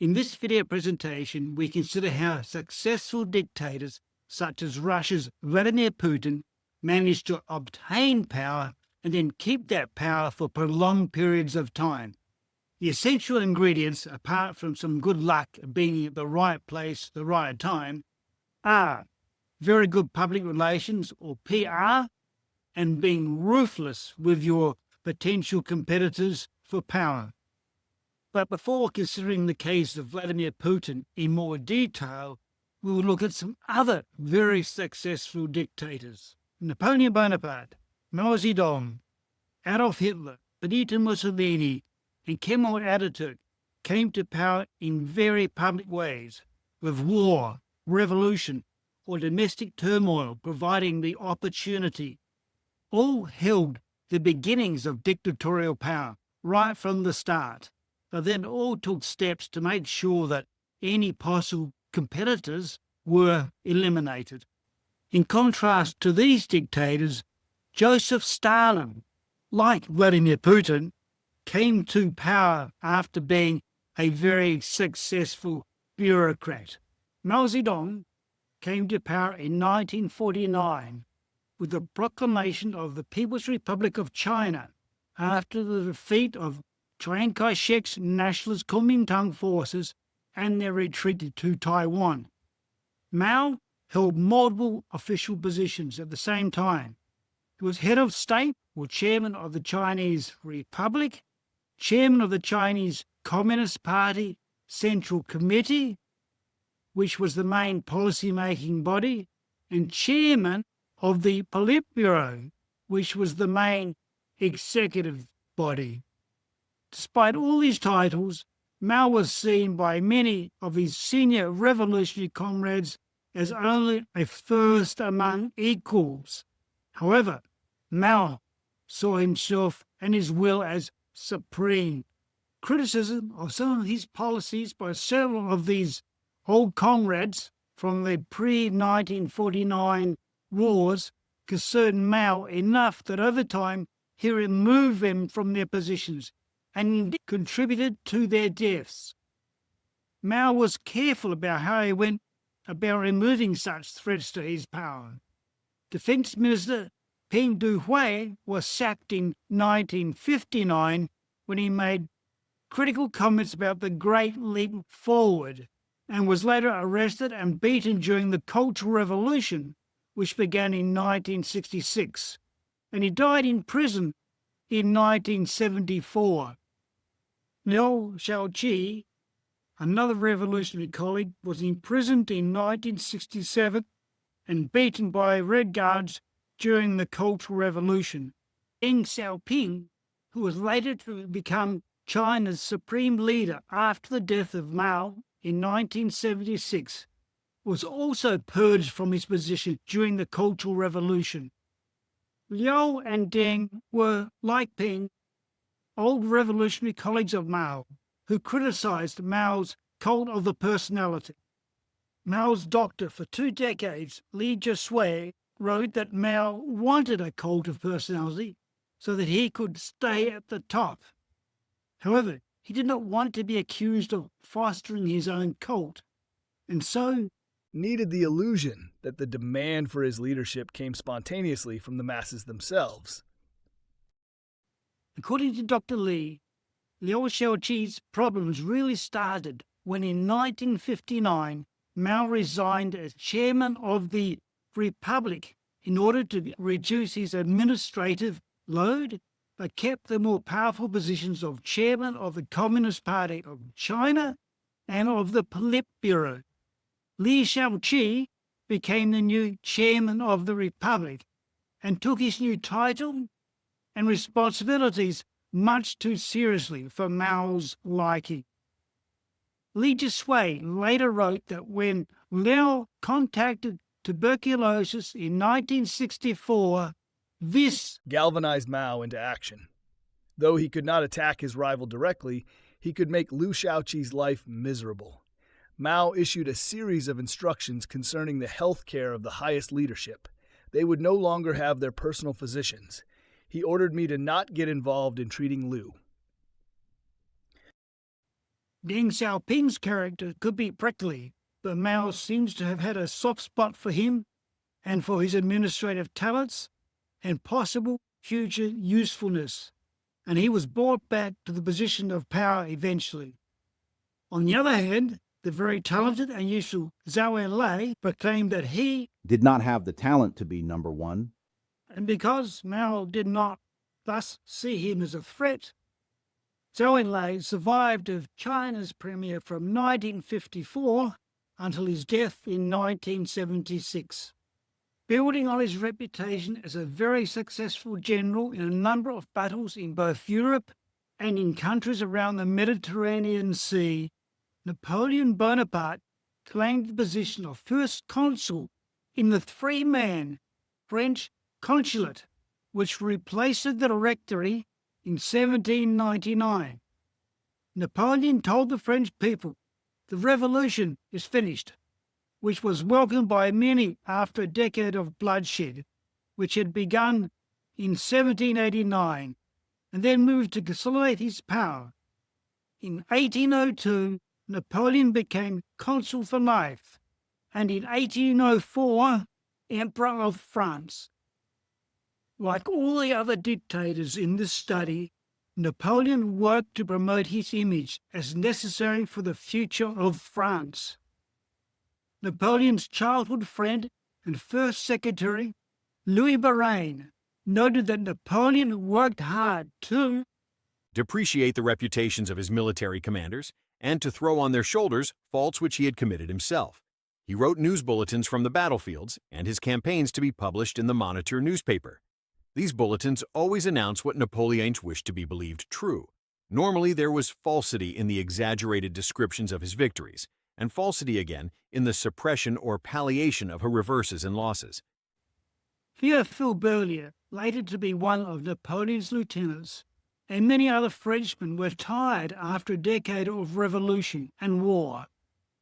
In this video presentation, we consider how successful dictators such as Russia's Vladimir Putin managed to obtain power and then keep that power for prolonged periods of time. The essential ingredients, apart from some good luck being at the right place at the right time, are very good public relations or PR and being ruthless with your potential competitors for power. But before considering the case of Vladimir Putin in more detail, we will look at some other very successful dictators. Napoleon Bonaparte, Mao Zedong, Adolf Hitler, Benito Mussolini, and Kemal Ataturk came to power in very public ways, with war, revolution, or domestic turmoil providing the opportunity. All held the beginnings of dictatorial power right from the start, but then all took steps to make sure that any possible competitors were eliminated. In contrast to these dictators, Joseph Stalin, like Vladimir Putin, came to power after being a very successful bureaucrat. Mao Zedong came to power in 1949 with the proclamation of the People's Republic of China after the defeat of Chiang Kai-shek's nationalist Kuomintang forces and their retreat to Taiwan. Mao held multiple official positions at the same time. He was head of state or chairman of the Chinese Republic, chairman of the Chinese Communist Party Central Committee, which was the main policy-making body, and chairman of the Politburo, which was the main executive body. Despite all these titles, Mao was seen by many of his senior revolutionary comrades as only a first among equals. However, Mao saw himself and his will as supreme. Criticism of some of his policies by several of these old comrades from the pre-1949 wars concerned Mao enough that over time he removed them from their positions and contributed to their deaths. Mao was careful about how he went about removing such threats to his power. Defense Minister Peng Dehuai was sacked in 1959 when he made critical comments about the Great Leap Forward, and was later arrested and beaten during the Cultural Revolution, which began in 1966, and he died in prison in 1974. Liu Shaoqi, another revolutionary colleague, was imprisoned in 1967 and beaten by Red Guards during the Cultural Revolution. Deng Xiaoping, who was later to become China's supreme leader after the death of Mao in 1976, was also purged from his position during the Cultural Revolution. Liu and Deng were, like Peng, old revolutionary colleagues of Mao, who criticized Mao's cult of the personality. Mao's doctor for 2 decades, Li Jisui, wrote that Mao wanted a cult of personality so that he could stay at the top. However, he did not want to be accused of fostering his own cult, and so needed the illusion that the demand for his leadership came spontaneously from the masses themselves. According to Dr. Li, Liu Shaoqi's problems really started when in 1959 Mao resigned as chairman of the Republic in order to reduce his administrative load, but kept the more powerful positions of chairman of the Communist Party of China and of the Politburo. Li Shaoqi became the new chairman of the Republic and took his new title and responsibilities much too seriously for Mao's liking. Li Jisui later wrote that when Liu contracted tuberculosis in 1964, this galvanized Mao into action. Though he could not attack his rival directly, he could make Liu Shaoqi's life miserable. Mao issued a series of instructions concerning the health care of the highest leadership. They would no longer have their personal physicians. He ordered me to not get involved in treating Liu. Deng Xiaoping's character could be prickly, but Mao seems to have had a soft spot for him and for his administrative talents and possible future usefulness, and he was brought back to the position of power eventually. On the other hand, the very talented and useful Zhou Enlai proclaimed that he did not have the talent to be number one. And because Mao did not thus see him as a threat, Zhou Enlai survived of China's premier from 1954 until his death in 1976. Building on his reputation as a very successful general in a number of battles in both Europe and in countries around the Mediterranean Sea, Napoleon Bonaparte claimed the position of first consul in the three-man French consulate, which replaced the Directory in 1799. Napoleon told the French people, "The revolution is finished," which was welcomed by many after a decade of bloodshed, which had begun in 1789 and then moved to consolidate his power. In 1802, Napoleon became consul for life, and in 1804, Emperor of France. Like all the other dictators in this study, Napoleon worked to promote his image as necessary for the future of France. Napoleon's childhood friend and first secretary, Louis Baraine, noted that Napoleon worked hard to depreciate the reputations of his military commanders and to throw on their shoulders faults which he had committed himself. He wrote news bulletins from the battlefields and his campaigns to be published in the Moniteur newspaper. These bulletins always announce what Napoleon wished to be believed true. Normally, there was falsity in the exaggerated descriptions of his victories, and falsity again in the suppression or palliation of her reverses and losses. Théophile Berlier, later to be one of Napoleon's lieutenants, and many other Frenchmen were tired after a decade of revolution and war,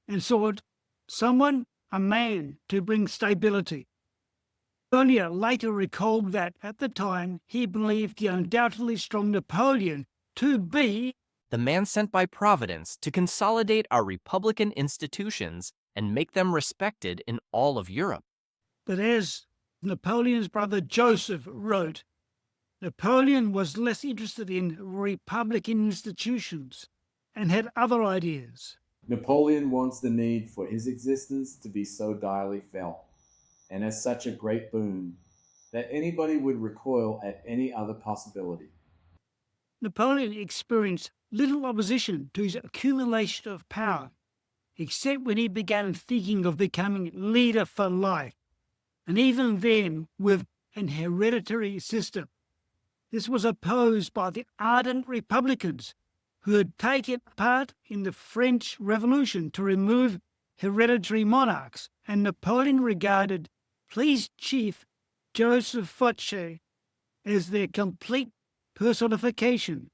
and sought someone, a man, to bring stability. Berlier later recalled that, at the time, he believed the undoubtedly strong Napoleon to be the man sent by Providence to consolidate our republican institutions and make them respected in all of Europe. But as Napoleon's brother Joseph wrote, Napoleon was less interested in republican institutions and had other ideas. Napoleon wants the need for his existence to be so direly felt, and as such a great boon, that anybody would recoil at any other possibility. Napoleon experienced little opposition to his accumulation of power, except when he began thinking of becoming leader for life, and even then with an hereditary system. This was opposed by the ardent Republicans who had taken part in the French Revolution to remove hereditary monarchs, and Napoleon regarded police chief Joseph Fouché as their complete personification,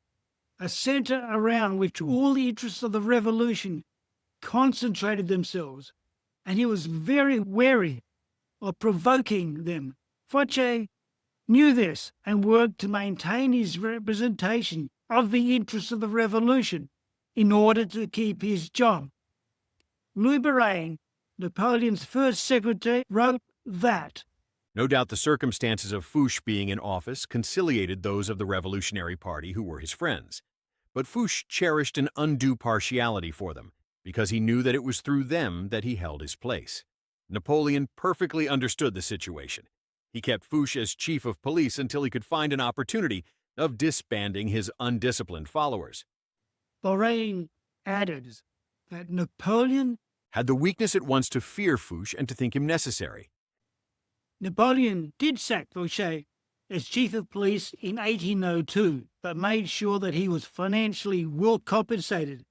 a centre around which all the interests of the revolution concentrated themselves, and he was very wary of provoking them. Fouché knew this and worked to maintain his representation of the interests of the revolution in order to keep his job. Louis Baraine, Napoleon's first secretary, wrote that no doubt the circumstances of Fouché being in office conciliated those of the Revolutionary Party who were his friends. But Fouché cherished an undue partiality for them, because he knew that it was through them that he held his place. Napoleon perfectly understood the situation. He kept Fouché as chief of police until he could find an opportunity of disbanding his undisciplined followers. Baraine added that Napoleon had the weakness at once to fear Fouché and to think him necessary. Napoleon did sack Fouché as chief of police in 1802, but made sure that he was financially well compensated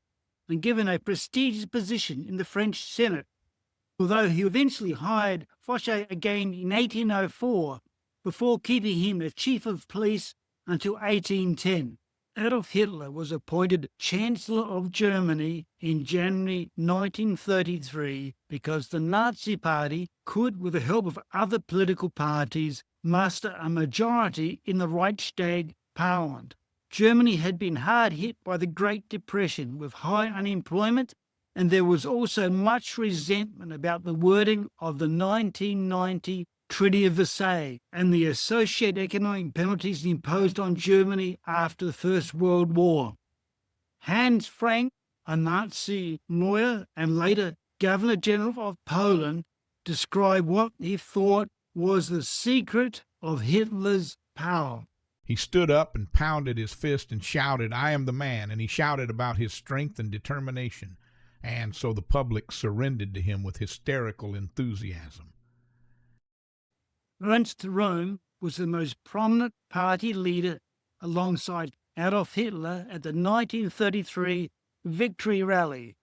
and given a prestigious position in the French Senate, although he eventually hired Fouché again in 1804 before keeping him as chief of police until 1810. Adolf Hitler was appointed Chancellor of Germany in January 1933 because the Nazi Party could, with the help of other political parties, muster a majority in the Reichstag Parliament. Germany had been hard hit by the Great Depression with high unemployment, and there was also much resentment about the wording of the 1990 Treaty of Versailles and the associated economic penalties imposed on Germany after the First World War. Hans Frank, a Nazi lawyer and later Governor-General of Poland, described what he thought was the secret of Hitler's power. He stood up and pounded his fist and shouted, "I am the man," and he shouted about his strength and determination, and so the public surrendered to him with hysterical enthusiasm. Ernst Röhm was the most prominent party leader alongside Adolf Hitler at the 1933 Victory Rally,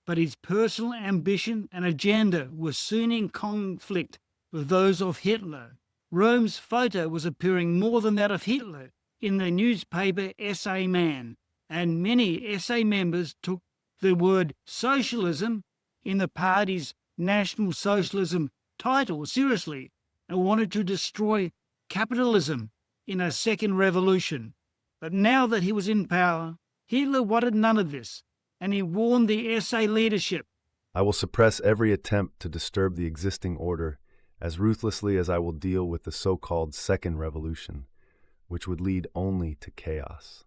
but his personal ambition and agenda were soon in conflict with those of Hitler. Röhm's photo was appearing more than that of Hitler in the newspaper SA Man, and many SA members took the word socialism in the party's National Socialism title seriously and wanted to destroy capitalism in a second revolution. But now that he was in power, Hitler wanted none of this, and he warned the SA leadership. "I will suppress every attempt to disturb the existing order as ruthlessly as I will deal with the so-called Second Revolution, which would lead only to chaos."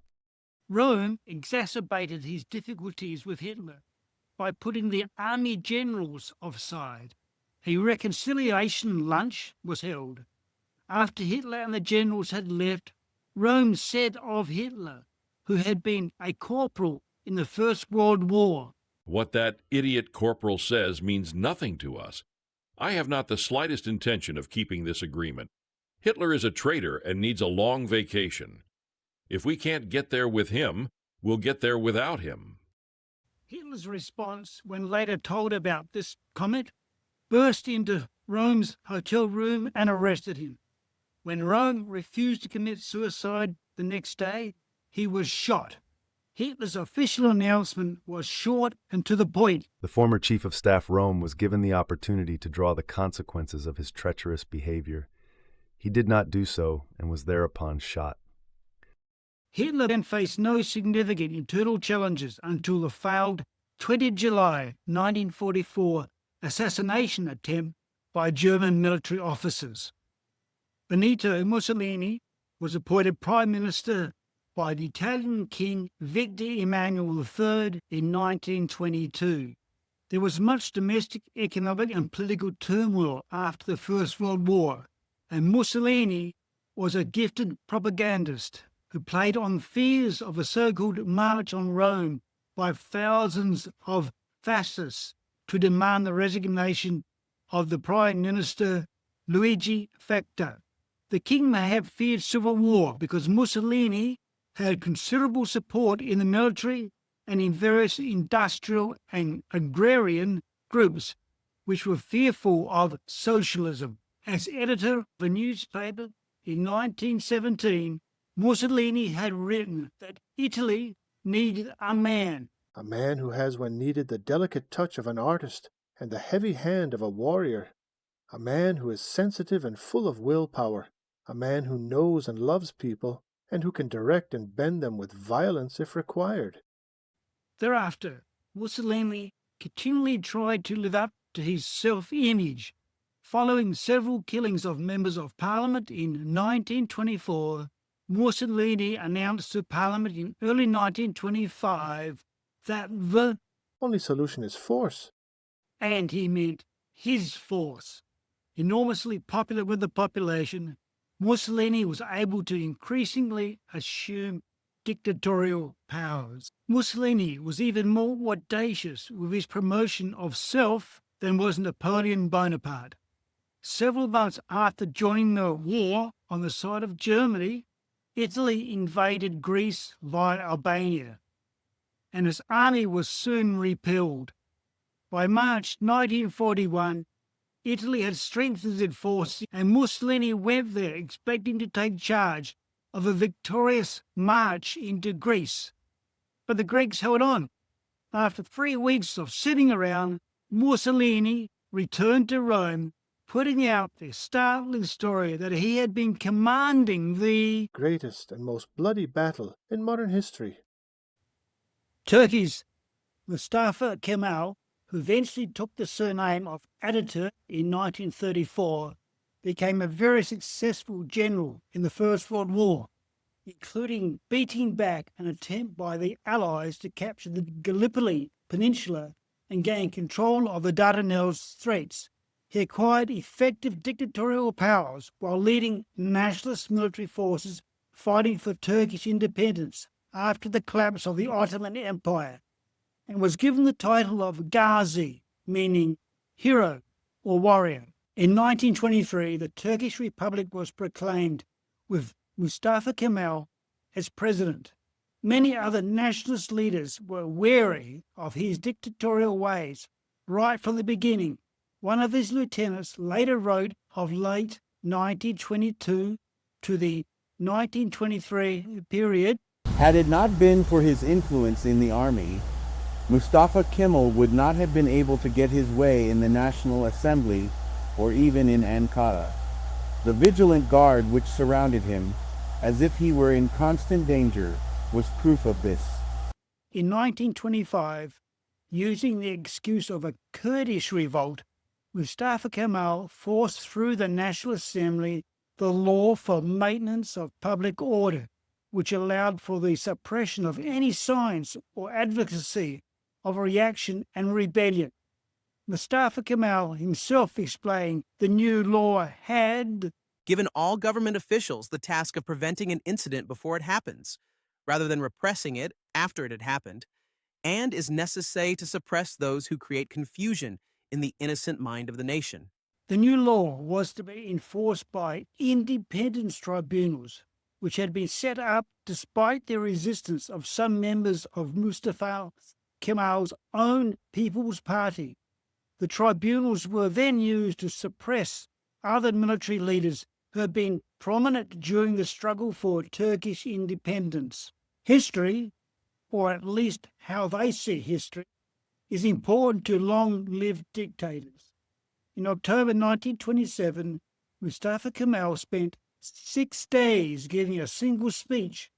Röhm exacerbated his difficulties with Hitler by putting the army generals offside. A reconciliation lunch was held. After Hitler and the generals had left, Röhm said of Hitler, who had been a corporal in the First World War, "What that idiot corporal says means nothing to us. I have not the slightest intention of keeping this agreement. Hitler is a traitor and needs a long vacation. If we can't get there with him, we'll get there without him." Hitler's response, when later told about this comment, burst into Röhm's hotel room and arrested him. When Röhm refused to commit suicide the next day, he was shot. Hitler's official announcement was short and to the point. The former chief of staff Röhm was given the opportunity to draw the consequences of his treacherous behavior. He did not do so and was thereupon shot. Hitler then faced no significant internal challenges until the failed 20 July 1944 assassination attempt by German military officers. Benito Mussolini was appointed Prime Minister by the Italian King Victor Emmanuel III in 1922. There was much domestic, economic and political turmoil after the First World War, and Mussolini was a gifted propagandist who played on fears of a so-called march on Rome by thousands of fascists to demand the resignation of the Prime Minister Luigi Facta. The king may have feared civil war because Mussolini had considerable support in the military and in various industrial and agrarian groups which were fearful of socialism. As editor of a newspaper in 1917, Mussolini had written that Italy needed a man who has when needed the delicate touch of an artist and the heavy hand of a warrior, a man who is sensitive and full of willpower, a man who knows and loves people, and who can direct and bend them with violence if required. Thereafter, Mussolini continually tried to live up to his self-image. Following several killings of members of Parliament in 1924, Mussolini announced to Parliament in early 1925 that the only solution is force. And he meant his force. Enormously popular with the population, Mussolini was able to increasingly assume dictatorial powers. Mussolini was even more audacious with his promotion of self than was Napoleon Bonaparte. Several months after joining the war on the side of Germany, Italy invaded Greece via Albania, and his army was soon repelled. By March 1941, Italy had strengthened its forces, and Mussolini went there expecting to take charge of a victorious march into Greece. But the Greeks held on. After 3 weeks of sitting around, Mussolini returned to Rome, putting out the startling story that he had been commanding the greatest and most bloody battle in modern history. Turkey's Mustafa Kemal, who eventually took the surname of Ataturk in 1934, became a very successful general in the First World War, including beating back an attempt by the Allies to capture the Gallipoli Peninsula and gain control of the Dardanelles Straits. He acquired effective dictatorial powers while leading nationalist military forces fighting for Turkish independence after the collapse of the Ottoman Empire, and was given the title of Ghazi, meaning hero or warrior. In 1923, the Turkish Republic was proclaimed with Mustafa Kemal as president. Many other nationalist leaders were wary of his dictatorial ways right from the beginning. One of his lieutenants later wrote of late 1922 to the 1923 period, "Had it not been for his influence in the army, Mustafa Kemal would not have been able to get his way in the National Assembly or even in Ankara. The vigilant guard which surrounded him, as if he were in constant danger, was proof of this." In 1925, using the excuse of a Kurdish revolt, Mustafa Kemal forced through the National Assembly the law for maintenance of public order, which allowed for the suppression of any signs or advocacy of reaction and rebellion. Mustafa Kemal himself explained the new law had given all government officials the task of preventing an incident before it happens, rather than repressing it after it had happened, and is necessary to suppress those who create confusion in the innocent mind of the nation. The new law was to be enforced by independence tribunals, which had been set up despite the resistance of some members of Mustafa Kemal's own People's Party. The tribunals were then used to suppress other military leaders who had been prominent during the struggle for Turkish independence. History, or at least how they see history, is important to long-lived dictators. In October 1927, Mustafa Kemal spent 6 days giving a single speech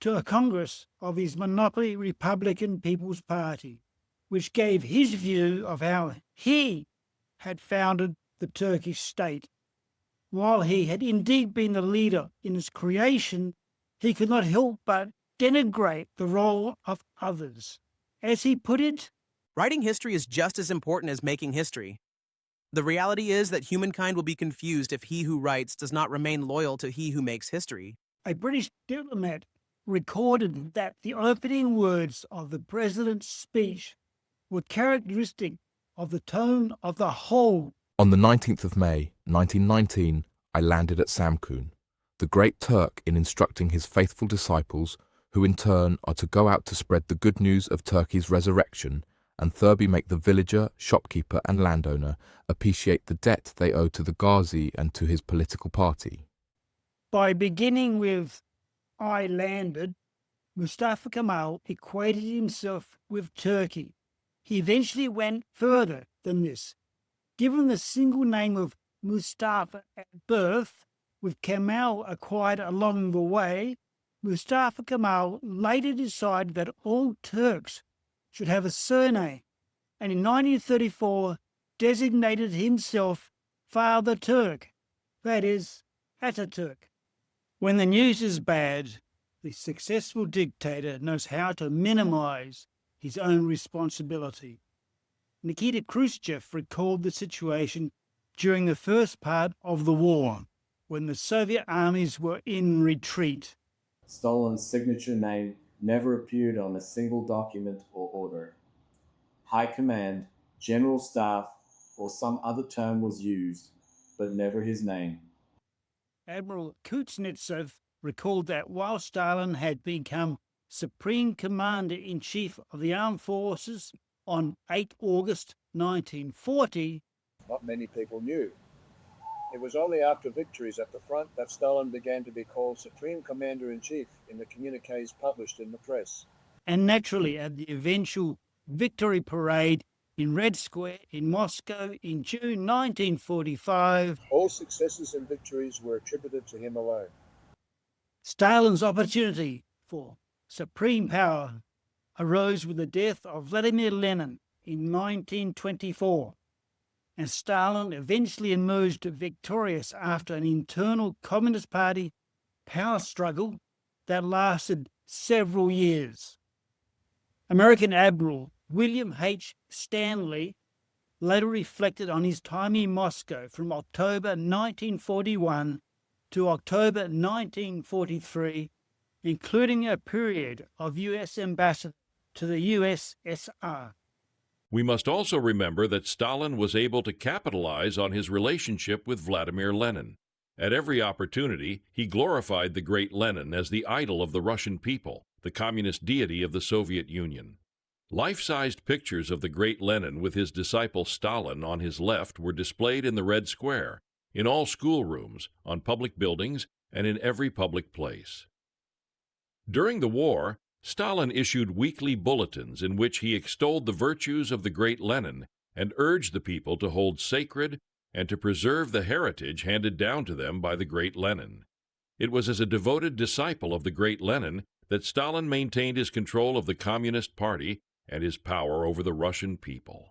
to a Congress of his monopoly Republican People's Party, which gave his view of how he had founded the Turkish state. While he had indeed been the leader in its creation, he could not help but denigrate the role of others. As he put it, "Writing history is just as important as making history. The reality is that humankind will be confused if he who writes does not remain loyal to he who makes history." A British diplomat recorded that the opening words of the president's speech were characteristic of the tone of the whole. On the 19th of May, 1919, I landed at Samkun, the great Turk in instructing his faithful disciples, who in turn are to go out to spread the good news of Turkey's resurrection and thirdly make the villager, shopkeeper and landowner appreciate the debt they owe to the Ghazi and to his political party. By beginning with "I landed," Mustafa Kemal equated himself with Turkey. He eventually went further than this. Given the single name of Mustafa at birth, with Kemal acquired along the way, Mustafa Kemal later decided that all Turks should have a surname, and in 1934 designated himself Father Turk, that is, Ataturk. When the news is bad, the successful dictator knows how to minimize his own responsibility. Nikita Khrushchev recalled the situation during the first part of the war, when the Soviet armies were in retreat. Stalin's signature name never appeared on a single document or order. High Command, General Staff, or some other term was used, but never his name. Admiral Kuznetsov recalled that while Stalin had become Supreme Commander-in-Chief of the Armed Forces on 8 August 1940, not many people knew. It was only after victories at the front that Stalin began to be called Supreme Commander-in-Chief in the communiques published in the press. And naturally at the eventual victory parade in Red Square in Moscow in June 1945. All successes and victories were attributed to him alone. Stalin's opportunity for supreme power arose with the death of Vladimir Lenin in 1924, and Stalin eventually emerged victorious after an internal Communist Party power struggle that lasted several years. American Admiral William H. Stanley later reflected on his time in Moscow from October 1941 to October 1943, including a period of U.S. ambassador to the USSR. We must also remember that Stalin was able to capitalize on his relationship with Vladimir Lenin. At every opportunity, he glorified the great Lenin as the idol of the Russian people, the communist deity of the Soviet Union. Life-sized pictures of the great Lenin with his disciple Stalin on his left were displayed in the Red Square, in all schoolrooms, on public buildings, and in every public place. During the war, Stalin issued weekly bulletins in which he extolled the virtues of the great Lenin and urged the people to hold sacred and to preserve the heritage handed down to them by the great Lenin. It was as a devoted disciple of the great Lenin that Stalin maintained his control of the Communist Party and his power over the Russian people.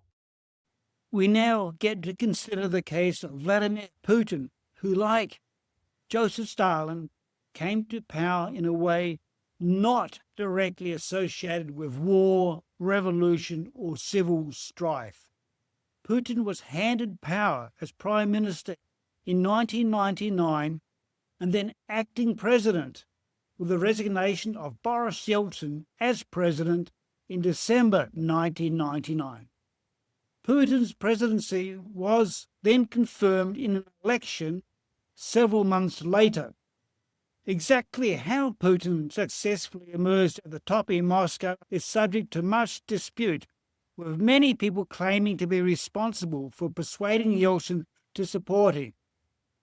We now get to consider the case of Vladimir Putin, who, like Joseph Stalin, came to power in a way not directly associated with war, revolution, or civil strife. Putin was handed power as Prime Minister in 1999 and then acting president, with the resignation of Boris Yeltsin as president in December 1999. Putin's presidency was then confirmed in an election several months later. Exactly how Putin successfully emerged at the top in Moscow is subject to much dispute, with many people claiming to be responsible for persuading Yeltsin to support him.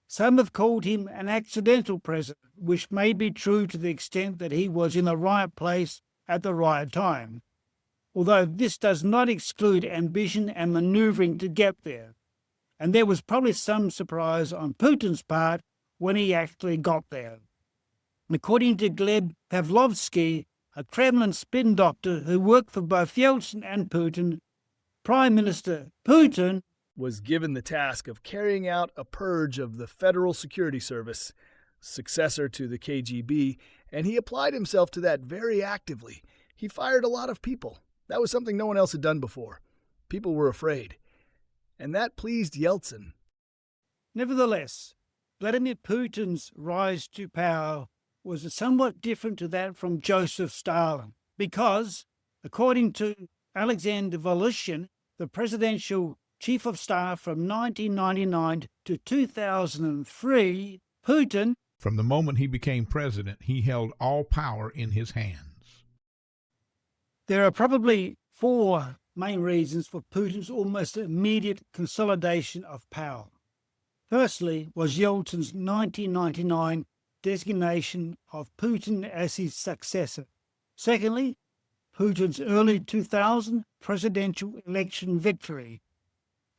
Some have called him an accidental president, which may be true to the extent that he was in the right place at the right time, although this does not exclude ambition and manoeuvring to get there. And there was probably some surprise on Putin's part when he actually got there. According to Gleb Pavlovsky, a Kremlin spin doctor who worked for both Yeltsin and Putin, Prime Minister Putin was given the task of carrying out a purge of the Federal Security Service, successor to the KGB, and he applied himself to that very actively. He fired a lot of people. That was something no one else had done before. People were afraid. And that pleased Yeltsin. Nevertheless, Vladimir Putin's rise to power was somewhat different to that from Joseph Stalin, because, according to Alexander Voloshin, the presidential chief of staff from 1999 to 2003, Putin, from the moment he became president, he held all power in his hands. There are probably four main reasons for Putin's almost immediate consolidation of power. Firstly was Yeltsin's 1999 designation of Putin as his successor. Secondly, Putin's early 2000 presidential election victory.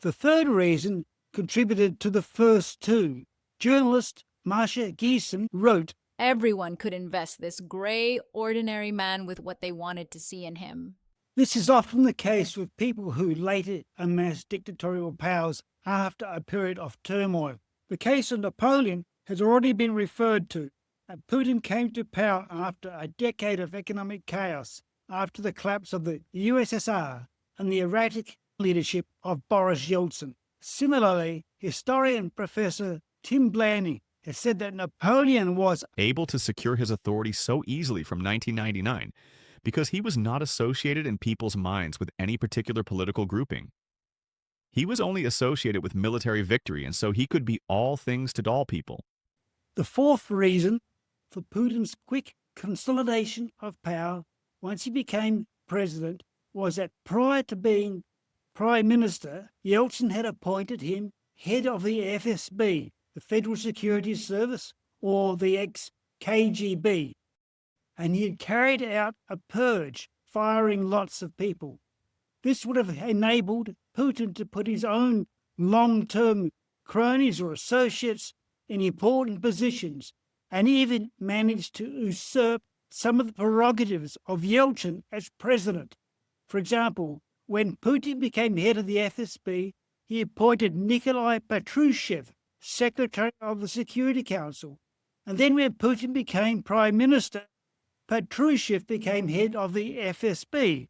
The third reason contributed to the first two. Journalist Masha Gessen wrote, "Everyone could invest this gray, ordinary man with what they wanted to see in him." This is often the case with people who later amassed dictatorial powers after a period of turmoil. The case of Napoleon has already been referred to, and Putin came to power after a decade of economic chaos, after the collapse of the USSR and the erratic leadership of Boris Yeltsin. Similarly, historian Professor Tim Blaney has said that Napoleon was able to secure his authority so easily from 1999 because he was not associated in people's minds with any particular political grouping. He was only associated with military victory, and so he could be all things to all people. The fourth reason for Putin's quick consolidation of power once he became president was that prior to being prime minister, Yeltsin had appointed him head of the FSB, the Federal Security Service, or the ex-KGB, and he had carried out a purge, firing lots of people. This would have enabled Putin to put his own long-term cronies or associates in important positions, and even managed to usurp some of the prerogatives of Yeltsin as president. For example, when Putin became head of the FSB, he appointed Nikolai Patrushev secretary of the Security Council. And then when Putin became prime minister, Patrushev became head of the FSB,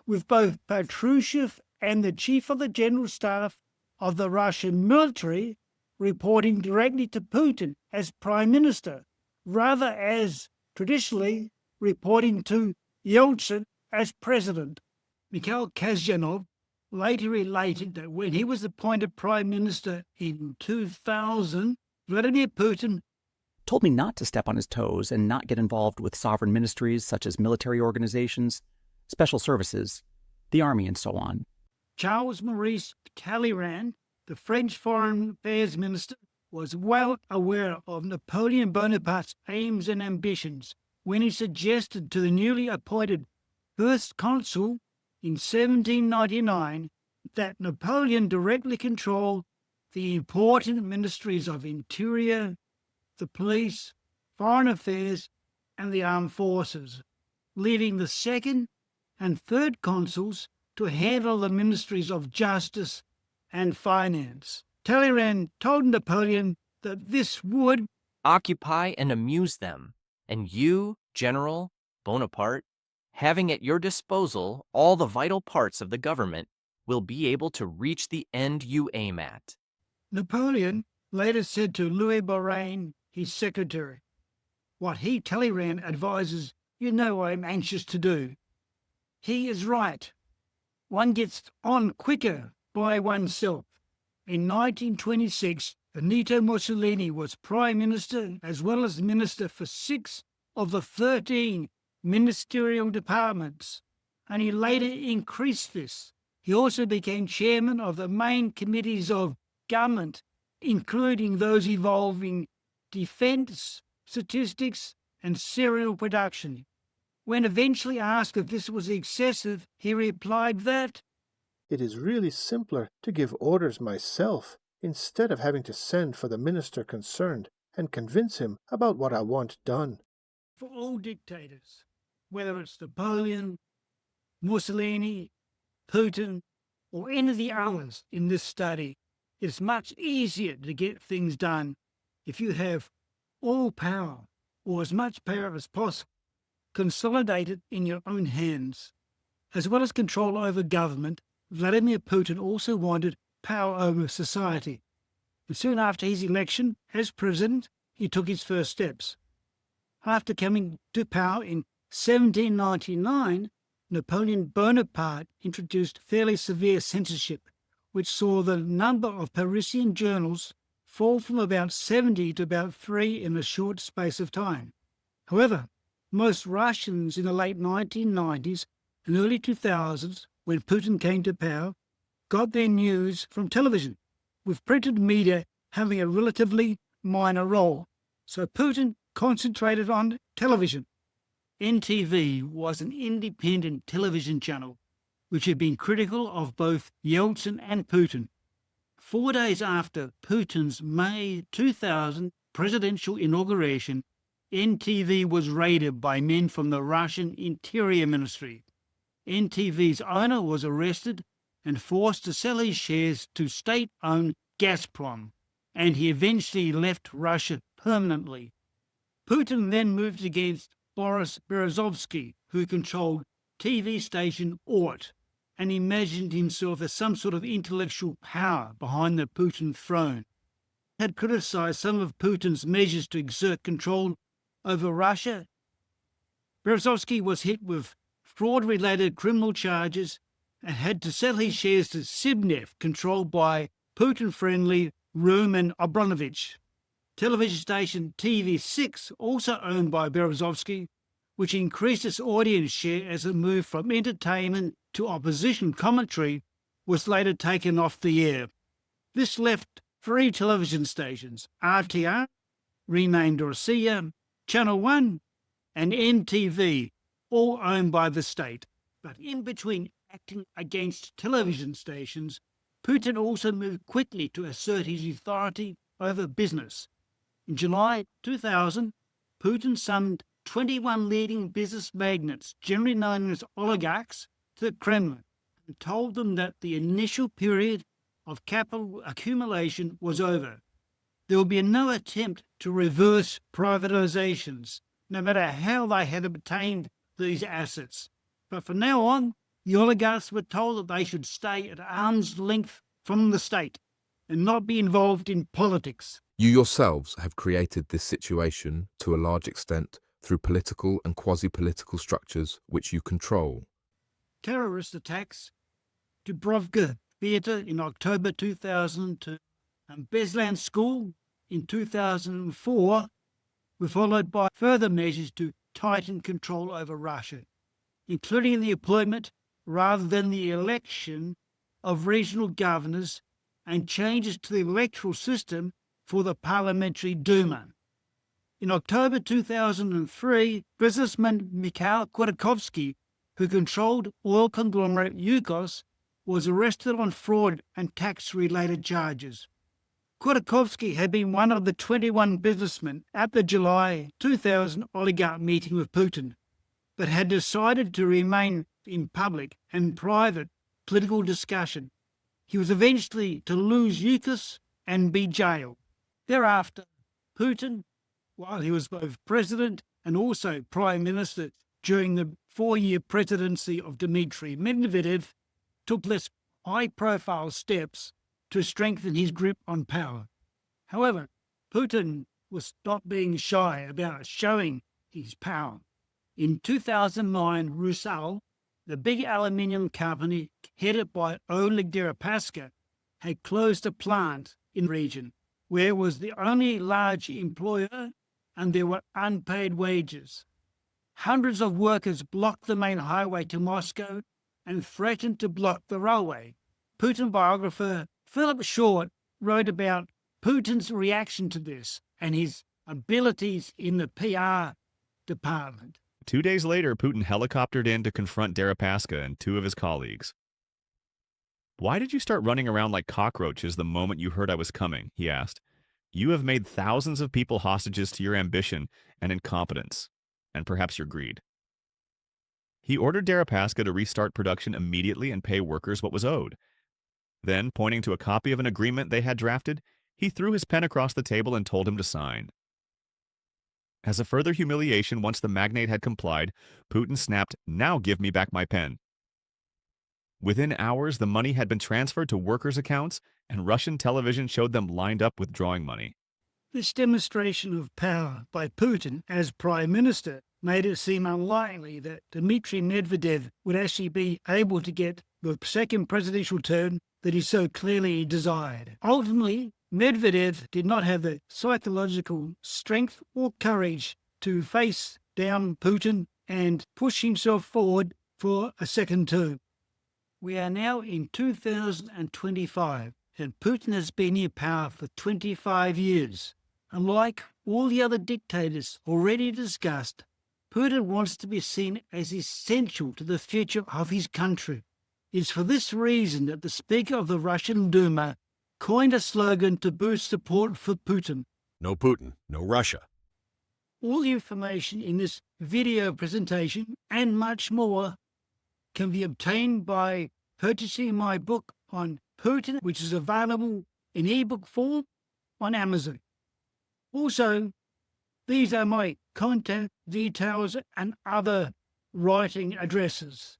with both Patrushev and the chief of the general staff of the Russian military reporting directly to Putin as prime minister, rather as traditionally reporting to Yeltsin as president. Mikhail Kazyanov later related that when he was appointed prime minister in 2000, Vladimir Putin told me not to step on his toes and not get involved with sovereign ministries such as military organizations, special services, the army, and so on. Charles Maurice Talleyrand, the French foreign affairs minister, was well aware of Napoleon Bonaparte's aims and ambitions when he suggested to the newly appointed first consul in 1799 that Napoleon directly control the important ministries of Interior, the police, foreign affairs, and the armed forces, leaving the second and third consuls to handle the ministries of justice and finance. Talleyrand told Napoleon that this would occupy and amuse them, and you, General Bonaparte, having at your disposal all the vital parts of the government, will be able to reach the end you aim at. Napoleon later said to Louis Borain, his secretary, what he, Talleyrand, advises, you know I am anxious to do. He is right. One gets on quicker by oneself. In 1926, Benito Mussolini was prime minister as well as minister for 6 of the 13 ministerial departments, and he later increased this. He also became chairman of the main committees of government, including those involving defence, statistics, and serial production. When eventually asked if this was excessive, he replied that it is really simpler to give orders myself instead of having to send for the minister concerned and convince him about what I want done. For all dictators, whether it's Napoleon, Mussolini, Putin, or any of the others in this study, it's much easier to get things done if you have all power, or as much power as possible, consolidated in your own hands. As well as control over government, Vladimir Putin also wanted power over society. And soon after his election as president, he took his first steps. After coming to power in 1799, Napoleon Bonaparte introduced fairly severe censorship, which saw the number of Parisian journals fall from about 70 to about 3 in a short space of time. However, most Russians in the late 1990s and early 2000s, when Putin came to power, got their news from television, with printed media having a relatively minor role. So Putin concentrated on television. NTV was an independent television channel which had been critical of both Yeltsin and Putin. 4 days after Putin's May 2000 presidential inauguration, NTV was raided by men from the Russian Interior Ministry. NTV's owner was arrested and forced to sell his shares to state-owned Gazprom, and he eventually left Russia permanently. Putin then moved against Boris Berezovsky, who controlled TV station ORT, and imagined himself as some sort of intellectual power behind the Putin throne. He had criticized some of Putin's measures to exert control over Russia. Berezovsky was hit with fraud-related criminal charges and had to sell his shares to Sibnev, controlled by Putin-friendly Roman Abramovich. Television station TV6, also owned by Berezovsky, which increased its audience share as it moved from entertainment to opposition commentary, was later taken off the air. This left 3 television stations, RTR, renamed Rossiya, Channel 1, and NTV, all owned by the state. But in between acting against television stations, Putin also moved quickly to assert his authority over business. In July 2000, Putin summoned 21 leading business magnates, generally known as oligarchs, to the Kremlin and told them that the initial period of capital accumulation was over. There will be no attempt to reverse privatizations, no matter how they had obtained these assets. But from now on, the oligarchs were told that they should stay at arm's length from the state and not be involved in politics. You yourselves have created this situation to a large extent through political and quasi-political structures which you control. Terrorist attacks, Dubrovka Theatre in October 2002, and Beslan School in 2004 were followed by further measures to tighten control over Russia, including the appointment rather than the election of regional governors and changes to the electoral system for the Parliamentary Duma. In October 2003, businessman Mikhail Khodorkovsky, who controlled oil conglomerate Yukos, was arrested on fraud and tax-related charges. Khodorkovsky had been one of the 21 businessmen at the July 2000 oligarch meeting with Putin, but had decided to remain in public and private political discussion. He was eventually to lose Yukos and be jailed. Thereafter, Putin, while he was both president and also prime minister during the 4-year presidency of Dmitry Medvedev, took less high-profile steps to strengthen his grip on power. However, Putin was not being shy about showing his power. In 2009, Rusal, the big aluminium company headed by Oleg Deripaska, had closed a plant in the region where it was the only large employer and there were unpaid wages. Hundreds of workers blocked the main highway to Moscow and threatened to block the railway. Putin biographer Philip Short wrote about Putin's reaction to this and his abilities in the PR department. 2 days later, Putin helicoptered in to confront Deripaska and 2 of his colleagues. "Why did you start running around like cockroaches the moment you heard I was coming?" he asked. "You have made thousands of people hostages to your ambition and incompetence, and perhaps your greed." He ordered Deripaska to restart production immediately and pay workers what was owed. Then, pointing to a copy of an agreement they had drafted, he threw his pen across the table and told him to sign. As a further humiliation, once the magnate had complied, Putin snapped, "Now give me back my pen." Within hours, the money had been transferred to workers' accounts, and Russian television showed them lined up withdrawing money. This demonstration of power by Putin as prime minister made it seem unlikely that Dmitry Medvedev would actually be able to get the second presidential term that he so clearly desired. Ultimately, Medvedev did not have the psychological strength or courage to face down Putin and push himself forward for a second term. We are now in 2025, and Putin has been in power for 25 years. Unlike all the other dictators already discussed, Putin wants to be seen as essential to the future of his country. It's for this reason that the Speaker of the Russian Duma coined a slogan to boost support for Putin. No Putin, no Russia. All the information in this video presentation and much more can be obtained by purchasing my book on Putin, which is available in ebook form on Amazon. Also, these are my contact details and other writing addresses.